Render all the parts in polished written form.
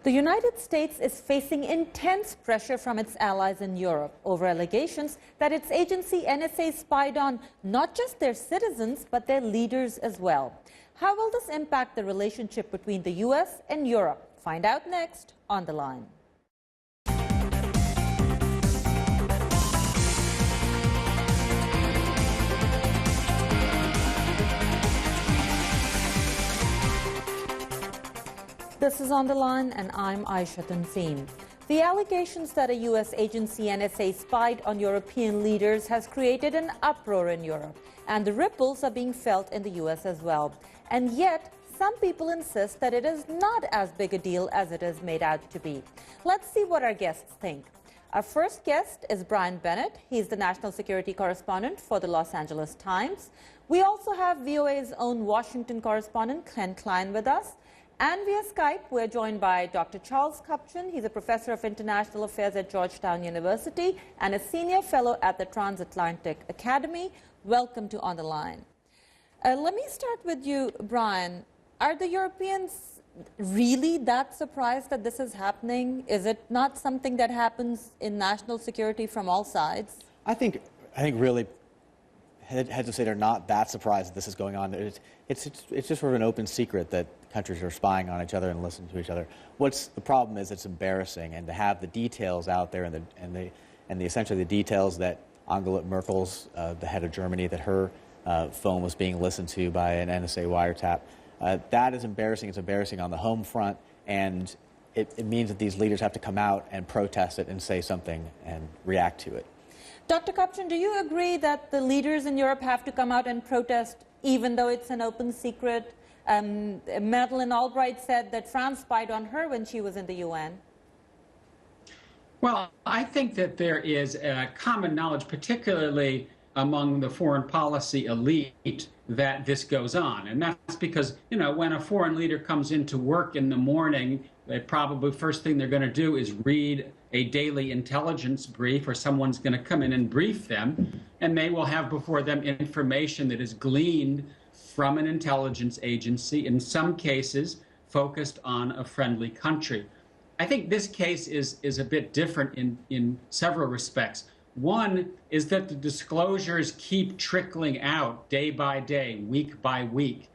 The United States is facing intense pressure from its allies in Europe over allegations that its agency NSA spied on not just their citizens, but their leaders as well. How will this impact the relationship between the U.S. and Europe? Find out next on The Line. This is On The Line, and I'm Aisha Tanzim. The allegations that a U.S. agency NSA spied on European leaders has created an uproar in Europe, and the ripples are being felt in the U.S. as well. And yet, some people insist that it is not as big a deal as it is made out to be. Let's see what our guests think. Our first guest is Brian Bennett. He's the national security correspondent for the Los Angeles Times. We also have VOA's own Washington correspondent, Klein, with us. And via Skype, we're joined by Dr. Charles Kupchan. He's a professor of international affairs at Georgetown University and a senior fellow at the Transatlantic Academy. Welcome to On the Line. Let me start with you, Brian. Are the Europeans really that surprised that this is happening? Is it not something that happens in national security from all sides? I think really, heads of state are not that surprised that this is going on. It's just sort of an open secret that countries are spying on each other and listening to each other. What's the problem is it's embarrassing, and to have the details out there and essentially the details that Angela Merkel's the head of Germany, that her phone was being listened to by an NSA wiretap. That is embarrassing. It's embarrassing on the home front, and it means that these leaders have to come out and protest it and say something and react to it. Dr. Kupchan, do you agree that the leaders in Europe have to come out and protest even though it's an open secret? Madeleine Albright said that France spied on her when she was in the UN. Well, I think that there is a common knowledge, particularly among the foreign policy elite, that this goes on. And that's because, you know, when a foreign leader comes into work in the morning, they probably first thing they're going to do is read a daily intelligence brief, or someone's going to come in and brief them, and they will have before them information that is gleaned from an intelligence agency, in some cases focused on a friendly country. I think this case is a bit different in several respects. One is that the disclosures keep trickling out day by day, week by week.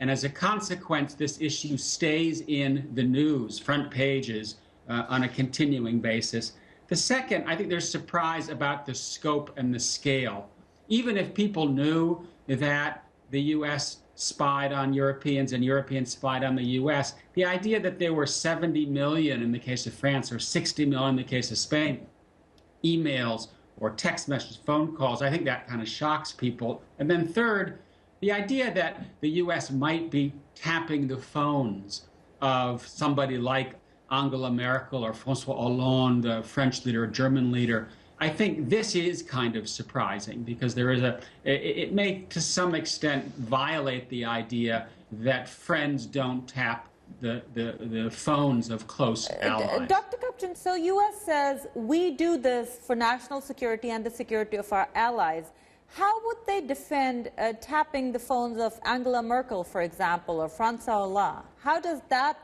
And as a consequence, this issue stays in the news, front pages, on a continuing basis. The second, I think there's surprise about the scope and the scale. Even if people knew that the U.S. spied on Europeans and Europeans spied on the U.S., the idea that there were 70 million in the case of France or 60 million in the case of Spain, emails or text messages, phone calls, I think that kind of shocks people. And then third, the idea that the U.S. might be tapping the phones of somebody like Angela Merkel or François Hollande, the French leader, German leader, I think this is kind of surprising, because there is it may to some extent violate the idea that friends don't tap the phones of close allies. Dr. Kupchan, so U.S. says we do this for national security and the security of our allies. How would they defend tapping the phones of Angela Merkel, for example, or François Hollande? How does that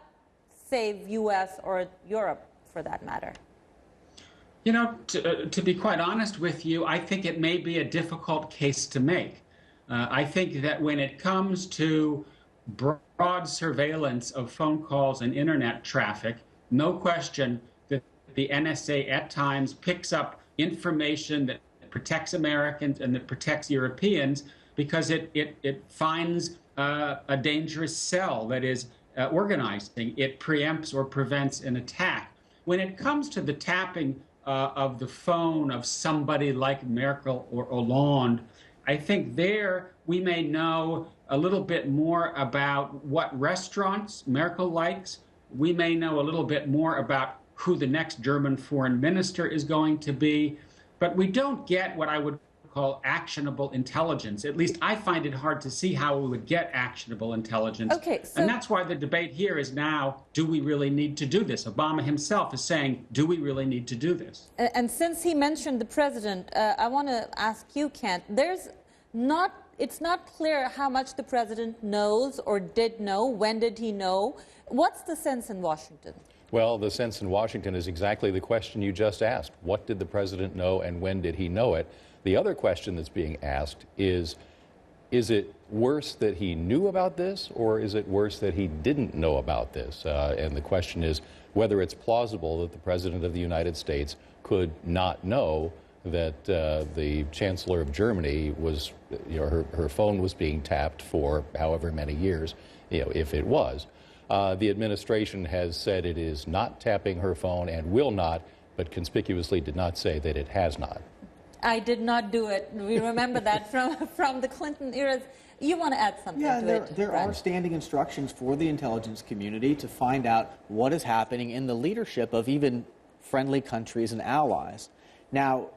save U.S. or Europe, for that matter? You know, to be quite honest with you, I think it may be a difficult case to make. I think that when it comes to broad surveillance of phone calls and internet traffic, no question that the NSA at times picks up information that protects Americans and that protects Europeans, because it finds a dangerous cell that is organizing. It preempts or prevents an attack. When it comes to the tapping of the phone of somebody like Merkel or Hollande, I think there we may know a little bit more about what restaurants Merkel likes. We may know a little bit more about who the next German foreign minister is going to be, but we don't get what I would call actionable intelligence. At least I find it hard to see how we would get actionable intelligence. Okay, so and that's why the debate here is now, do we really need to do this? Obama himself is saying, do we really need to do this? And since he mentioned the president, I want to ask you, Kent, it's not clear how much the president knows or did know. When did he know? What's the sense in Washington? Well, the sense in Washington is exactly the question you just asked. What did the president know and when did he know it? The other question that's being asked is it worse that he knew about this, or is it worse that he didn't know about this? And the question is whether it's plausible that the President of the United States could not know that the Chancellor of Germany was, her phone was being tapped for however many years, if it was. The administration has said it is not tapping her phone and will not, but conspicuously did not say that it has not. I did not do it. We remember that from the Clinton eras. You want to add something to it? There are standing instructions for the intelligence community to find out what is happening in the leadership of even friendly countries and allies. Now,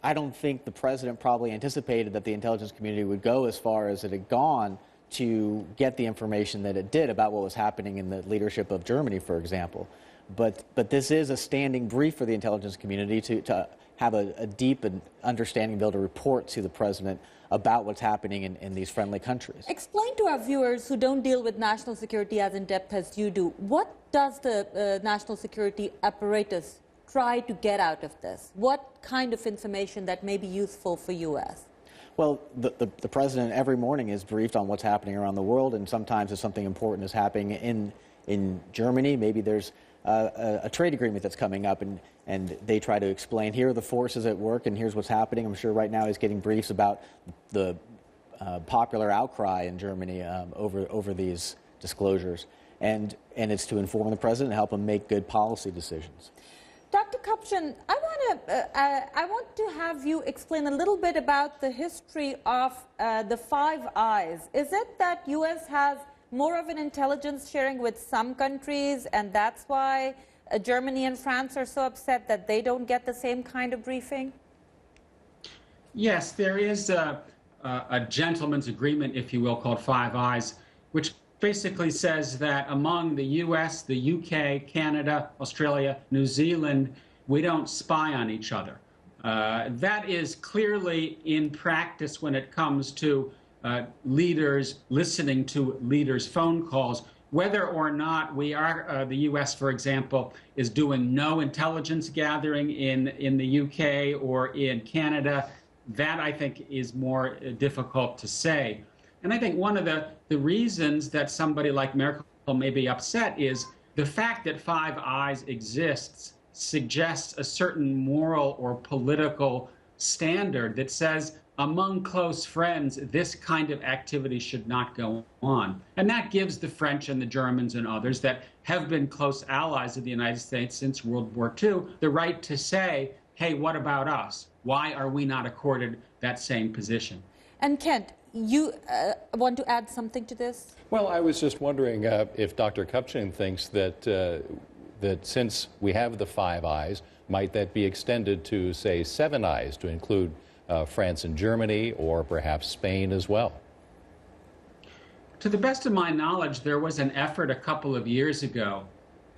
I don't think the president probably anticipated that the intelligence community would go as far as it had gone to get the information that it did about what was happening in the leadership of Germany, for example. But this is a standing brief for the intelligence community to have a deep understanding, be able to report to the president about what's happening in these friendly countries. Explain to our viewers who don't deal with national security as in depth as you do, what does the national security apparatus try to get out of this? What kind of information that may be useful for U.S.? Well, the president every morning is briefed on what's happening around the world, and sometimes if something important is happening in Germany, maybe there's a trade agreement that's coming up, and they try to explain, here are the forces at work and here's what's happening. I'm sure right now he's getting briefs about the popular outcry in Germany over these disclosures. And it's to inform the president and help him make good policy decisions. Dr. Kupchan, I want to have you explain a little bit about the history of the Five Eyes. Is it that U.S. has more of an intelligence sharing with some countries, and that's why Germany and France are so upset that they don't get the same kind of briefing? Yes, there is a gentleman's agreement, if you will, called Five Eyes, which basically says that among the U.S., the UK, Canada, Australia, New Zealand, we don't spy on each other. That is clearly in practice when it comes to leaders listening to leaders' phone calls. Whether or not we are, the U.S., for example, is doing no intelligence gathering in the UK or in Canada, that I think is more difficult to say. And I think one of the reasons that somebody like Merkel may be upset is the fact that Five Eyes exists suggests a certain moral or political standard that says among close friends, this kind of activity should not go on. And that gives the French and the Germans and others that have been close allies of the United States since World War II the right to say, hey, what about us? Why are we not accorded that same position? And Kent, you want to add something to this? Well, I was just wondering if Dr. Kupchan thinks that that since we have the Five Eyes, might that be extended to, say, Seven Eyes, to include France and Germany, or perhaps Spain as well? To the best of my knowledge, there was an effort a couple of years ago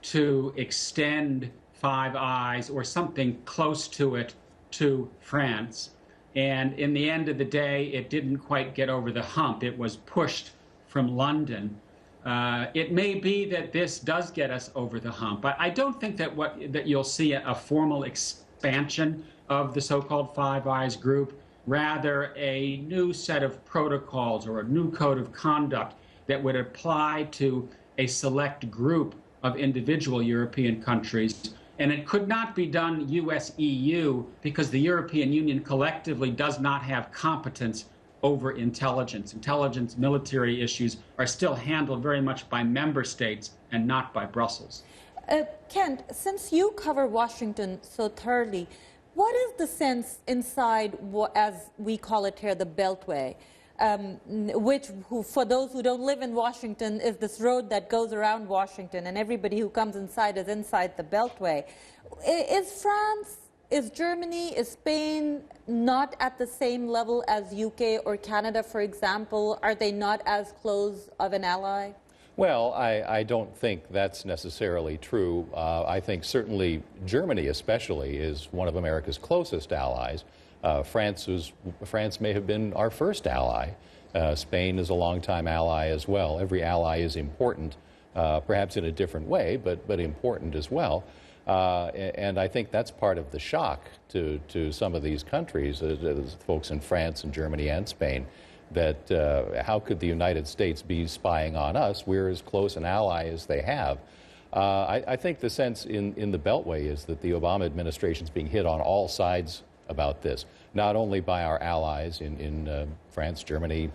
to extend Five Eyes or something close to it to France. And in the end of the day, it didn't quite get over the hump. It was pushed from London. It may be that this does get us over the hump, but I don't think that you'll see a formal expansion of the so-called Five Eyes group, rather a new set of protocols or a new code of conduct that would apply to a select group of individual European countries. And it could not be done US-EU because the European Union collectively does not have competence over intelligence. Intelligence, military issues are still handled very much by member states and not by Brussels. Kent, since you cover Washington so thoroughly, what is the sense inside, as we call it here, the Beltway, which, for those who don't live in Washington, is this road that goes around Washington, and everybody who comes inside is inside the Beltway. Is France, is Germany, is Spain not at the same level as UK or Canada, for example? Are they not as close of an ally? Well, I don't think that's necessarily true. I think certainly Germany especially is one of America's closest allies. France may have been our first ally. Spain is a longtime ally as well. Every ally is important. perhaps in a different way, but important as well. And I think that's part of the shock to some of these countries, folks in France and Germany and Spain, that how could the United States be spying on us? We're as close an ally as they have. I think the sense in the Beltway is that the Obama administration is being hit on all sides about this, not only by our allies in France, Germany,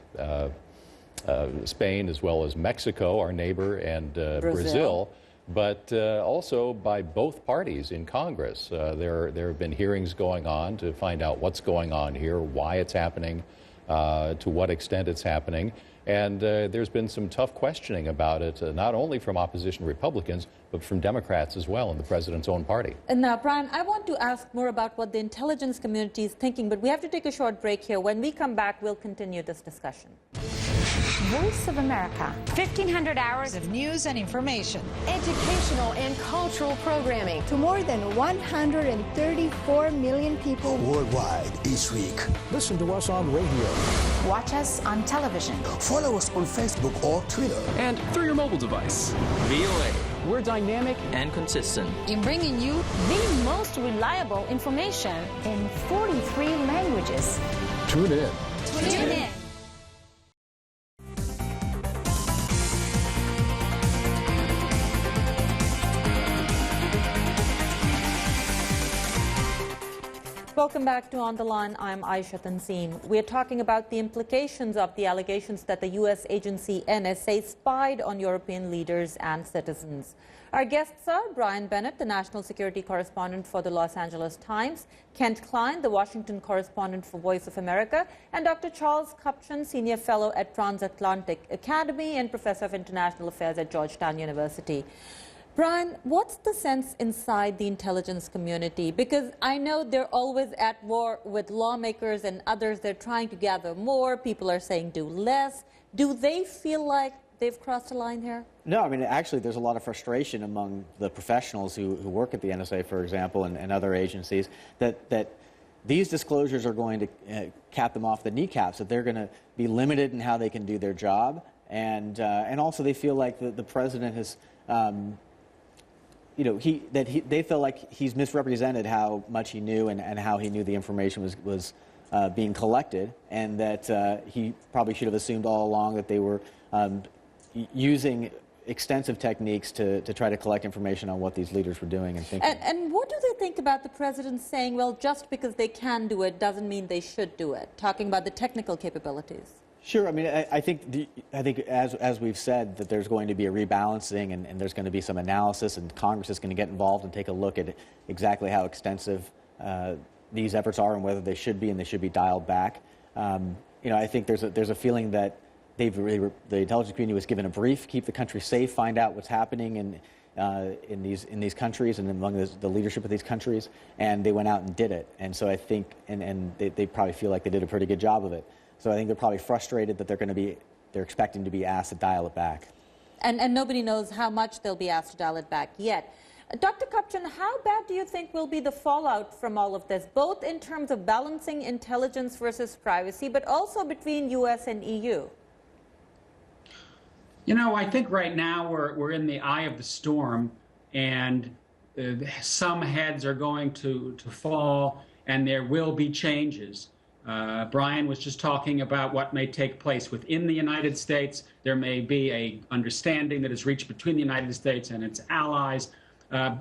Spain, as well as Mexico, our neighbor, and Brazil, but also by both parties in Congress. There have been hearings going on to find out what's going on here, why it's happening, to what extent it's happening. And there's been some tough questioning about it, not only from opposition Republicans, but from Democrats as well in the president's own party. And now, Brian, I want to ask more about what the intelligence community is thinking, but we have to take a short break here. When we come back, we'll continue this discussion. Voice of America. 1,500 hours of news and information. Educational and cultural programming. To more than 134 million people worldwide each week. Listen to us on radio. Watch us on television. Follow us on Facebook or Twitter. And through your mobile device. VOA. We're dynamic and consistent in bringing you the most reliable information in 43 languages. Tune in. Tune in. Welcome back to On the Line. I'm Aisha Tanseem. We're talking about the implications of the allegations that the U.S. agency NSA spied on European leaders and citizens. Our guests are Brian Bennett, the national security correspondent for the Los Angeles Times, Kent Klein, the Washington correspondent for Voice of America, and Dr. Charles Kupchan, senior fellow at Transatlantic Academy and professor of international affairs at Georgetown University. Brian, what's the sense inside the intelligence community? Because I know they're always at war with lawmakers and others. They're trying to gather more. People are saying do less. Do they feel like they've crossed a line here? No, I mean, actually, there's a lot of frustration among the professionals who work at the NSA, for example, and other agencies, that these disclosures are going to cap them off the kneecaps, that they're going to be limited in how they can do their job. And also they feel like the president has... they feel like he's misrepresented how much he knew and how he knew the information was being collected, and that he probably should have assumed all along that they were using extensive techniques to try to collect information on what these leaders were doing and thinking. And what do they think about the president saying, well, just because they can do it doesn't mean they should do it, talking about the technical capabilities? Sure. I mean, I think as we've said, that there's going to be a rebalancing, and there's going to be some analysis, and Congress is going to get involved and take a look at exactly how extensive these efforts are and whether they should be, and they should be dialed back. I think there's a feeling that the intelligence community was given a brief, keep the country safe, find out what's happening in these countries and among the leadership of these countries, and they went out and did it. And so I think, and they probably feel like they did a pretty good job of it. So I think they're probably frustrated that they're expecting to be asked to dial it back. And nobody knows how much they'll be asked to dial it back yet. Dr. Kupchan, how bad do you think will be the fallout from all of this, both in terms of balancing intelligence versus privacy, but also between U.S. and EU? You know, I think right now we're in the eye of the storm, and some heads are going to fall, and there will be changes. Brian was just talking about what may take place within the United States. There may be a understanding that is reached between the United States and its allies. But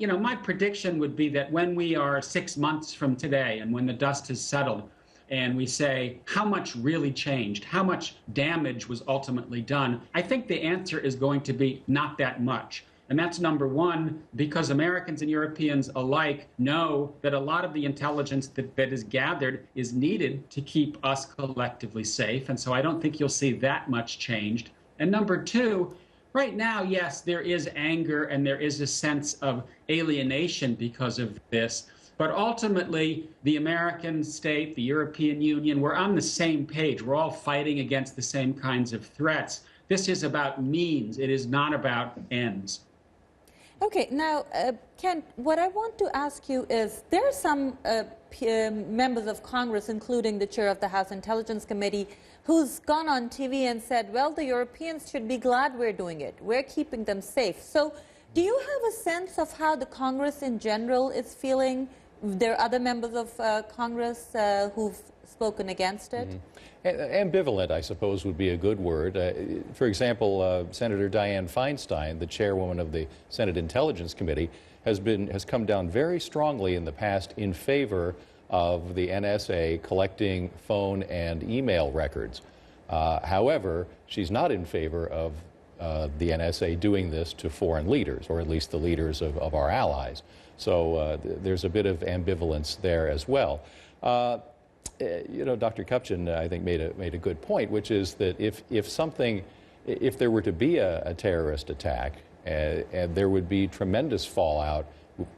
my prediction would be that when we are 6 months from today, and when the dust has settled, and we say how much really changed, how much damage was ultimately done, I think the answer is going to be not that much. And that's number one, because Americans and Europeans alike know that a lot of the intelligence that is gathered is needed to keep us collectively safe. And so I don't think you'll see that much changed. And number two, right now, yes, there is anger and there is a sense of alienation because of this. But ultimately, the American state, the European Union, we're on the same page. We're all fighting against the same kinds of threats. This is about means. It is not about ends. Okay, now, Kent, what I want to ask you is, there are some members of Congress, including the chair of the House Intelligence Committee, who's gone on TV and said, well, the Europeans should be glad we're doing it. We're keeping them safe. So do you have a sense of how the Congress in general is feeling? There are other members of Congress who've spoken against it. Ambivalent, I suppose, would be a good word. For example, Senator Dianne Feinstein, the chairwoman of the Senate Intelligence Committee, has come down very strongly in the past in favor of the NSA collecting phone and email records. However, she's not in favor of the NSA doing this to foreign leaders, or at least the leaders of our allies. So there's a bit of ambivalence there as well. You know, Dr. Kupchan, I think, made a good point, which is that if there were to be a terrorist attack, and there would be tremendous fallout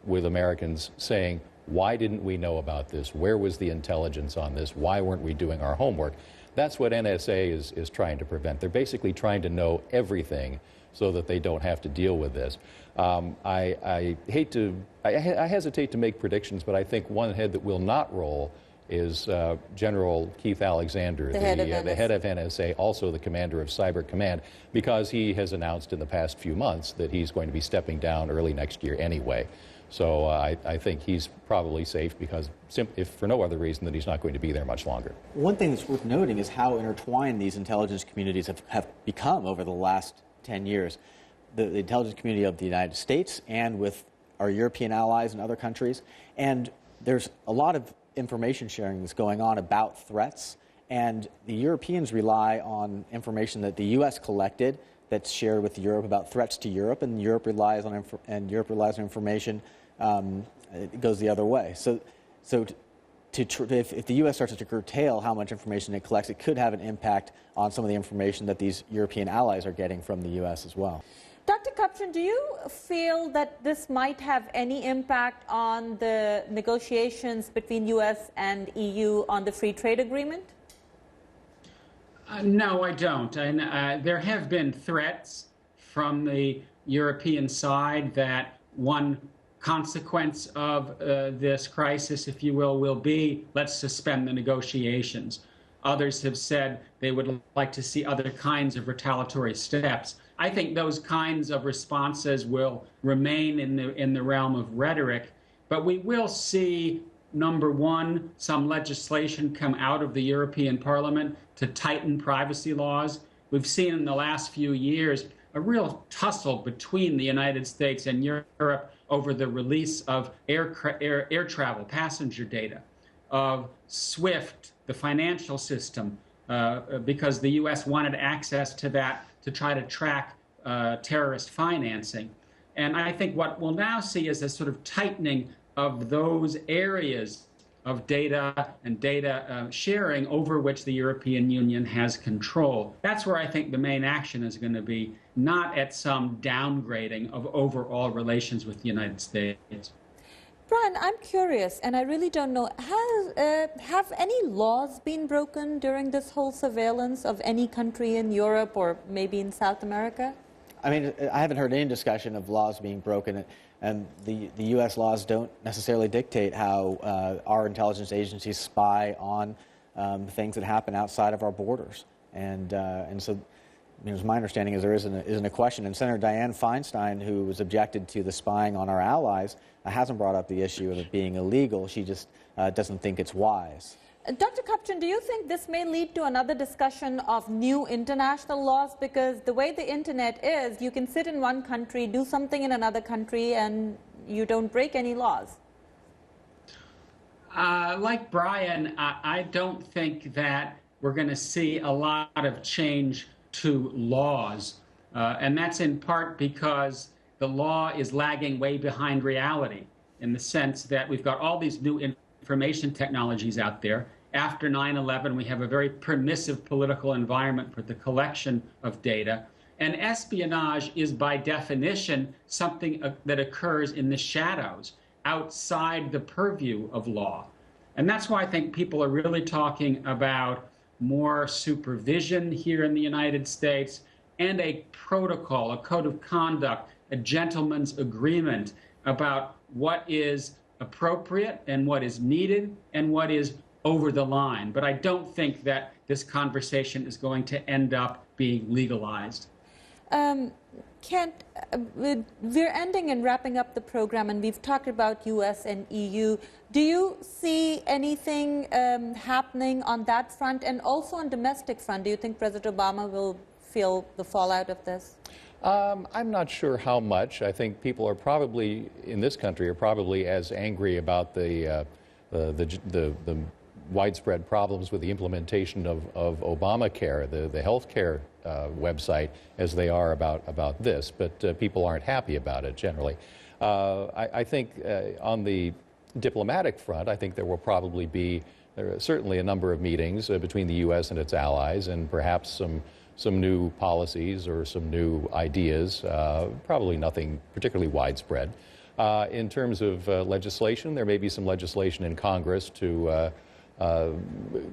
with Americans saying, why didn't we know about this? Where was the intelligence on this? Why weren't we doing our homework? That's what NSA is trying to prevent. They're basically trying to know everything so that they don't have to deal with this. I hesitate to make predictions, but I think one head that will not roll is General Keith Alexander, the head of NSA, also the commander of Cyber Command, because he has announced in the past few months that he's going to be stepping down early next year anyway. So I think he's probably safe because, if for no other reason, that he's not going to be there much longer. One thing that's worth noting is how intertwined these intelligence communities have become over the last 10 years. The intelligence community of the United States and with our European allies and other countries. And there's a lot of information sharing that's going on about threats. And the Europeans rely on information that the U.S. collected that's shared with Europe about threats to Europe, and Europe relies on information. It goes the other way. So if the U.S. starts to curtail how much information it collects, it could have an impact on some of the information that these European allies are getting from the U.S. as well. Dr. Kupchan, do you feel that this might have any impact on the negotiations between U.S. and EU on the free trade agreement? No, I don't. And there have been threats from the European side that one consequence of this crisis, if you will be, let's suspend the negotiations. Others have said they would like to see other kinds of retaliatory steps. I think those kinds of responses will remain in the realm of rhetoric, but we will see, number one, some legislation come out of the European Parliament to tighten privacy laws. We've seen in the last few years a real tussle between the United States and Europe over the release of air travel, passenger data, of SWIFT, the financial system, because the U.S. wanted access to that to try to track terrorist financing. And I think what we'll now see is a sort of tightening of those areas of data and data sharing over which the European Union has control. That's where I think the main action is going to be, not at some downgrading of overall relations with the United States. Brian, I'm curious, and I really don't know, have any laws been broken during this whole surveillance of any country in Europe or maybe in South America? I mean, I haven't heard any discussion of laws being broken, and the U.S. laws don't necessarily dictate how our intelligence agencies spy on things that happen outside of our borders. And so, my understanding is there isn't a question. And Senator Dianne Feinstein, who was objected to the spying on our allies, hasn't brought up the issue of it being illegal. She just doesn't think it's wise. Dr. Kupchan, do you think this may lead to another discussion of new international laws? Because the way the internet is, you can sit in one country, do something in another country, and you don't break any laws. Like Brian, I don't think that we're going to see a lot of change to laws. And that's in part because the law is lagging way behind reality, in the sense that we've got all these new information technologies out there. After 9/11, we have a very permissive political environment for the collection of data. And espionage is, by definition, something that occurs in the shadows, outside the purview of law. And that's why I think people are really talking about more supervision here in the United States and a protocol, a code of conduct, a gentleman's agreement about what is appropriate and what is needed and what is over the line. But I don't think that this conversation is going to end up being legalized. Kent, we're ending and wrapping up the program, and we've talked about U.S. and EU. Do you see anything happening on that front, and also on domestic front? Do you think President Obama will feel the fallout of this? I'm not sure how much. I think people are probably, in this country, are probably as angry about the widespread problems with the implementation of Obamacare, the health care website, as they are about this. But people aren't happy about it generally. I think on the diplomatic front, I think there will probably be certainly a number of meetings between the U.S. and its allies, and perhaps some new policies or some new ideas, probably nothing particularly widespread. In terms of legislation, there may be some legislation in Congress to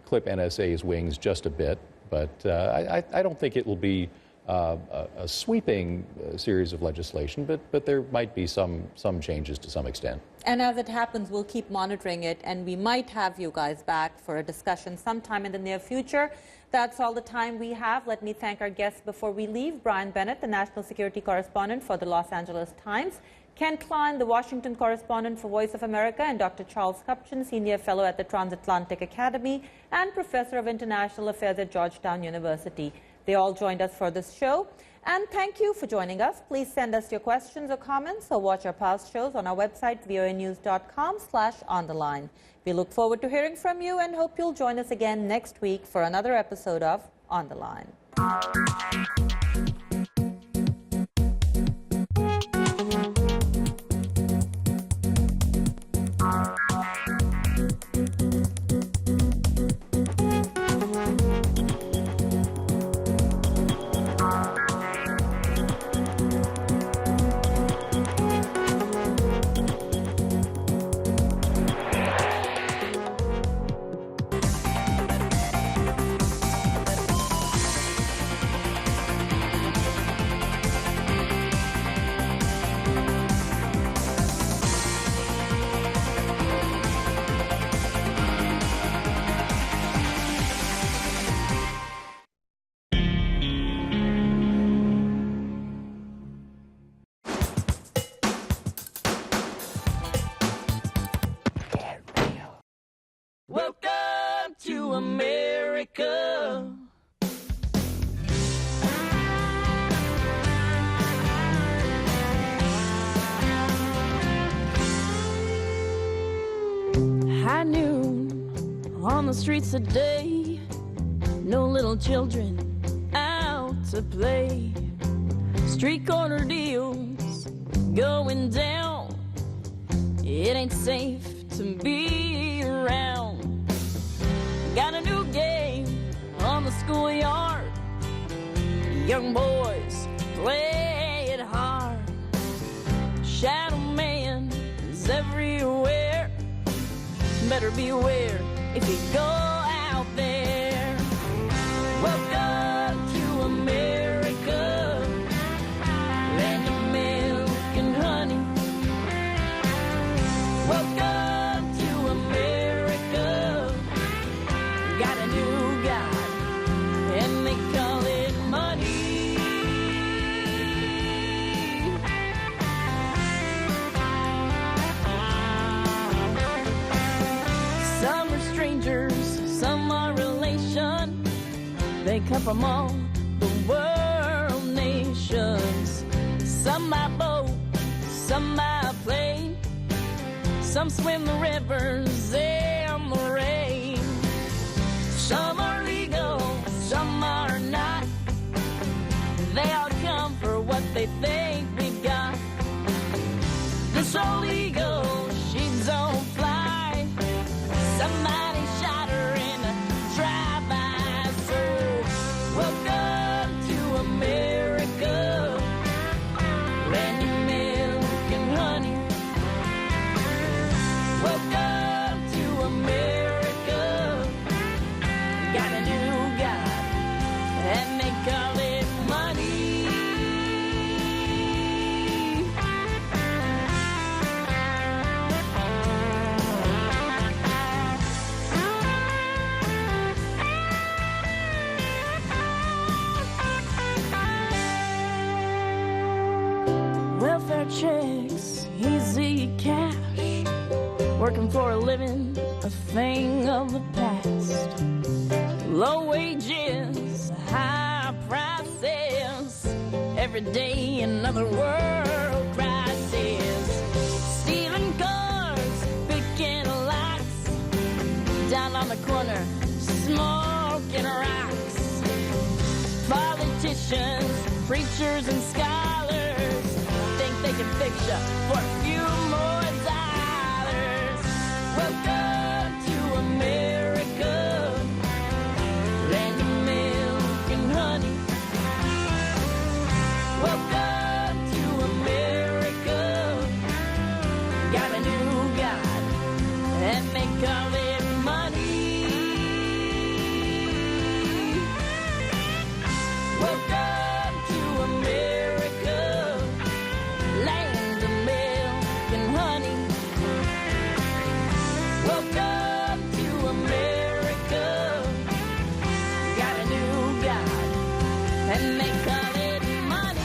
clip NSA's wings just a bit, but I don't think it will be a sweeping series of legislation, but there might be some changes to some extent. And as it happens, we'll keep monitoring it, and we might have you guys back for a discussion sometime in the near future. That's all the time we have. Let me thank our guests before we leave. Brian Bennett, the National Security Correspondent for the Los Angeles Times. Ken Klein, the Washington Correspondent for Voice of America, and Dr. Charles Kupchan, Senior Fellow at the Transatlantic Academy and Professor of International Affairs at Georgetown University. They all joined us for this show. And thank you for joining us. Please send us your questions or comments, or watch our past shows on our website, voanews.com/ontheline. We look forward to hearing from you and hope you'll join us again next week for another episode of On the Line. Welcome to America. High noon on the streets today, no little children out to play. Street corner deals going down. It ain't safe to be around. Got a new game on the schoolyard. Young boys play it hard. Shadow man is everywhere. Better beware if you go out there. Welcome to America, land of milk and honey. Welcome to America. Got a new God, and they call it money. Some are strangers, some are relation. They come from all the world nations. Some by boat, some by plane. Some swim the rivers in the rain. Some are legal, some are not. They all come for what they think we've got. This old eagle, she don't fly. Somebody shot her in a drive-by. So welcome to America, land of milk and honey. Welcome to America. Got paychecks, easy cash, working for a living, a thing of the past. Low wages, high prices, every day another world crisis. Stealing cars, picking locks, down on the corner, smoking rocks. Politicians, preachers and scholars think they can fix you for a few more dollars. Welcome to America, land of milk and honey. Welcome to America, got a new God, and they call it money. Welcome to America, land of milk and honey. Welcome to America, got a new God, and they call it money.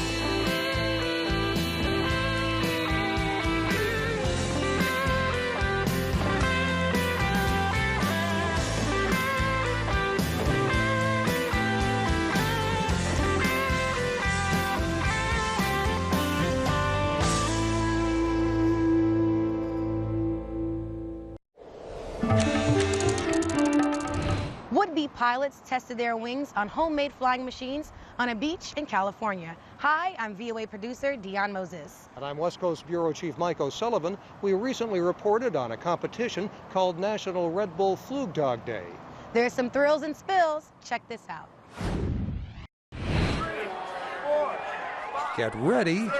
Would-be pilots tested their wings on homemade flying machines on a beach in California. Hi, I'm VOA producer Dion Moses. And I'm West Coast Bureau Chief Mike O'Sullivan. We recently reported on a competition called National Red Bull Flugtag Day. There's some thrills and spills. Check this out. Get ready,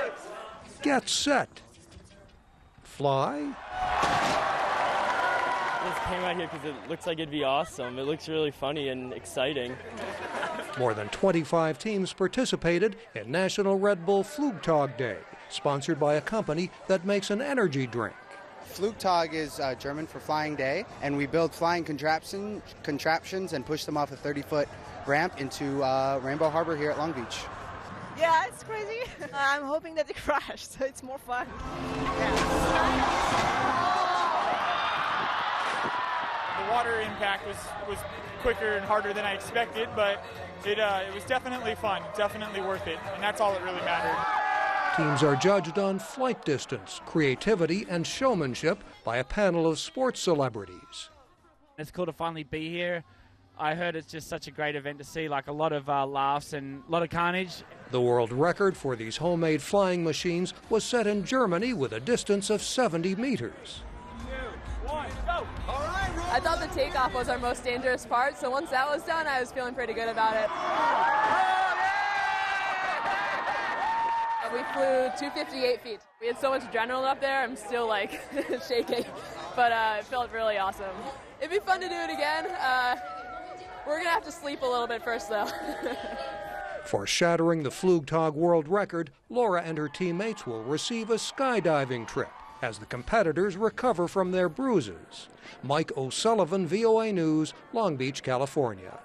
get set, fly. I just came out here because it looks like it'd be awesome. It looks really funny and exciting. More than 25 teams participated in National Red Bull Flugtag Day, sponsored by a company that makes an energy drink. Flugtag is German for flying day, and we build flying contraptions and push them off a 30-foot ramp into Rainbow Harbor here at Long Beach. Yeah, it's crazy. I'm hoping that they crash, so it's more fun. The water impact was quicker and harder than I expected, but it was definitely fun, definitely worth it, and that's all that really mattered. Teams are judged on flight distance, creativity, and showmanship by a panel of sports celebrities. It's cool to finally be here. I heard it's just such a great event to see, like a lot of laughs and a lot of carnage. The world record for these homemade flying machines was set in Germany with a distance of 70 meters. 2, 1, go! All right, I thought the takeoff was our most dangerous part, so once that was done, I was feeling pretty good about it. We flew 258 feet. We had so much adrenaline up there, I'm still like shaking, but it felt really awesome. It'd be fun to do it again. We're gonna have to sleep a little bit first though. For shattering the Flugtag world record, Laura and her teammates will receive a skydiving trip as the competitors recover from their bruises. Mike O'Sullivan, VOA News, Long Beach, California.